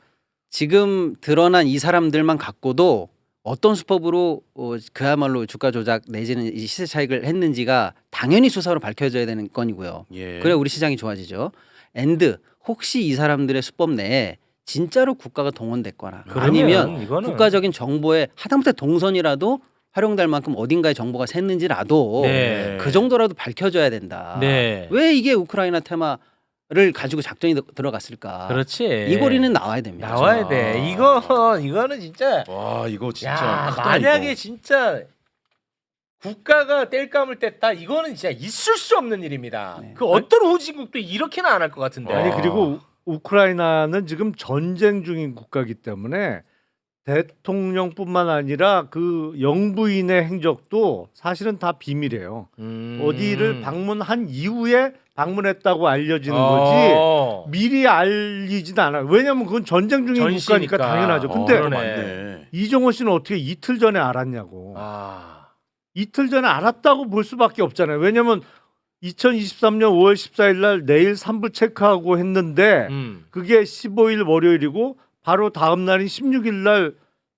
지금 드러난 이 사람들만 갖고도 어떤 수법으로 그야말로 주가 조작 내지는 이 시세 차익을 했는지가 당연히 수사로 밝혀져야 되는 건이고요. 예. 그래야 우리 시장이 좋아지죠. 앤드 혹시 이 사람들의 수법 내에 진짜로 국가가 동원됐거나 그러면 아니면 이거는- 국가적인 정보에 하다못해 동선이라도 활용될 만큼 어딘가에 정보가 샜는지라도 네. 그 정도라도 밝혀져야 된다. 네. 왜 이게 우크라이나 테마를 가지고 작전이 들어갔을까? 그렇지. 이 고리는 나와야 됩니다. 나와야 돼. 이거는 진짜. 와 이거 진짜 야, 크다, 만약에 이거. 진짜 국가가 뗄감을 뗐다, 이거는 진짜 있을 수 없는 일입니다. 네. 그 어떤 후진국도 이렇게는 안 할 것 같은데. 아니 그리고 우크라이나는 지금 전쟁 중인 국가이기 때문에 대통령뿐만 아니라 그 영부인의 행적도 사실은 다 비밀이에요. 어디를 방문한 이후에 방문했다고 알려지는 거지 미리 알리지도 않아요. 왜냐하면 그건 전쟁 중인 전시니까. 국가니까 당연하죠. 근데 그러네. 맞네. 이정호 씨는 어떻게 이틀 전에 알았냐고. 아. 이틀 전에 알았다고 볼 수밖에 없잖아요. 왜냐하면 2023년 5월 14일 날 내일 3부 체크하고 했는데 그게 15일 월요일이고 바로 다음 날인 16일 날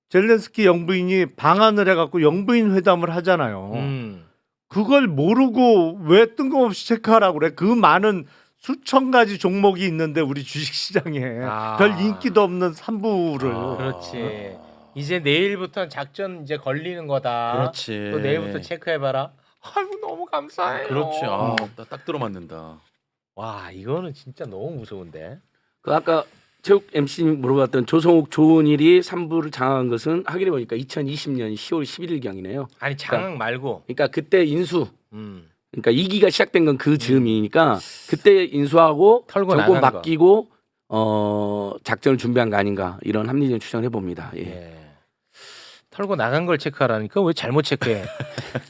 젤렌스키 영부인이 방한을 해갖고 영부인 회담을 하잖아요. 그걸 모르고 왜 뜬금없이 체크하라고 그래? 그 많은 수천 가지 종목이 있는데 우리 주식시장에 별 인기도 없는 3부를. 그렇지. 이제 내일부터 작전 이제 걸리는 거다. 그렇지. 또 내일부터 체크해봐라. 아이고 너무 감사해요. 그렇지. 딱 들어맞는다. 와, 이거는 진짜 너무 무서운데. 그 아까 체육 MC님 물어봤던 조성욱 조은일이 3부를 장악한 것은 확인해 보니까 2020년 10월 11일경이네요. 아니 장악 말고. 그러니까 그때 인수, 음. 그러니까 2기가 시작된 건 그 즈음이니까 그때 인수하고 털고 정권 나간 바뀌고 작전을 준비한 거 아닌가 이런 합리적인 추정을 해봅니다. 예. 예. 털고 나간 걸 체크하라니까 왜 잘못 체크해?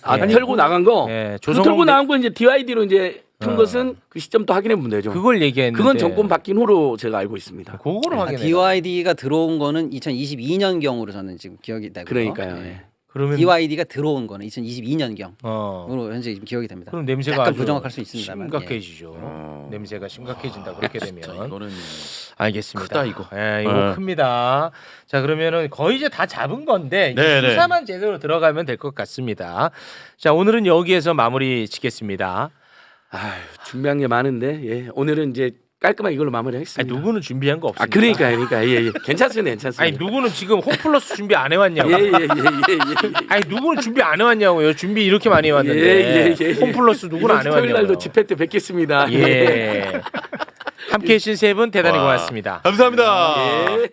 아 예. 털고 나간 거. 예, 그 털고 나간 거 이제 DID로 이제 튼 어. 것은 그 시점 또 확인해 보면 되죠. 그걸 얘기했는데. 그건 정권 바뀐 후로 제가 알고 있습니다. 그거를 확인해. DYD가 들어온 거는 2022년경으로 저는 지금 기억이 되고요. 그러니까요. 네. 예. 그러면 DYD가 들어온 거는 2022년경으로 어. 현재 지금 기억이 됩니다. 그럼 냄새가 약간 아주 부정확할 수 있습니다만, 심각해지죠. 냄새가 심각해진다 그렇게 되면. 진짜 이거는 알겠습니다. 크다, 이거. 예, 이거 네. 큽니다. 자, 그러면은 거의 이제 다 잡은 건데 이제 네, 네. 수사만 제대로 들어가면 될 것 같습니다. 자, 오늘은 여기에서 마무리 짓겠습니다. 아유, 준비한 게 많은데 예. 오늘은 이제 깔끔하게 이걸로 아니, 마무리하겠습니다. 누구는 준비한 거 없습니까? 아 그러니까 예. 괜찮습니다. 괜찮습니다. 아니, 누구는 지금 홈플러스 준비 안 해왔냐고. 예. 아니, 누구는 준비 안 해왔냐고요. 준비 이렇게 많이 해왔는데. 예. 홈플러스 누구는 안 토요일 해왔냐고요. 날도 집회 때 뵙겠습니다. 예. 함께해 주신 세 분 대단히 와. 고맙습니다. 감사합니다. 예.